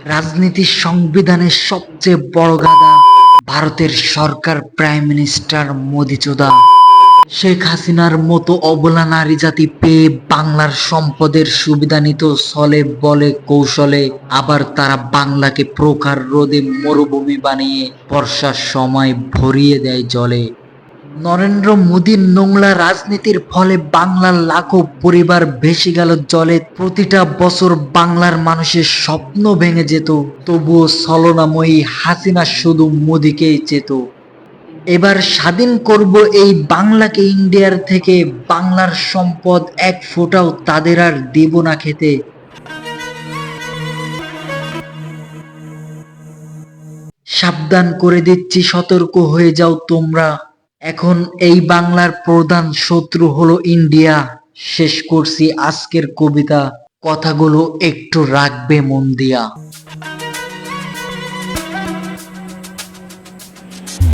রাজনীতি সংবিধানের সবচেয়ে বড় গাধা ভারতের সরকার, প্রাইম মিনিস্টার মোদিচোদা। শেখ হাসিনার মতো অবলা নারী জাতি পেয়ে বাংলার সম্পদের সুবিধা নিত ছলে বলে কৌশলে। আবার তারা বাংলাকে প্রখর রোদে মরুভূমি বানিয়ে বর্ষার সময় ভরিয়ে দেয় জলে। নরেন্দ্র মোদীর নোংরা রাজনীতির ফলে বাংলার লাখো পরিবার ভেসে গেল জলে। প্রতিটা বছর বাংলার মানুষের স্বপ্ন ভেঙে যেত, তবুও ছলনাময়ী হাসিনা শুধু মোদীকেই চেত। এবার স্বাধীন করব এই বাংলাকে ইন্ডিয়ার থেকে, বাংলার সম্পদ এক ফোঁটাও তাদের আর দেব না খেতে। সাবধান করে দিচ্ছি, সতর্ক হয়ে যাও তোমরা। এখন এই বাংলার প্রধান শত্রু হলো ইন্ডিয়া। শেষ করছি আজকের কবিতা, কথাগুলো একটু রাখবে মন দিয়া।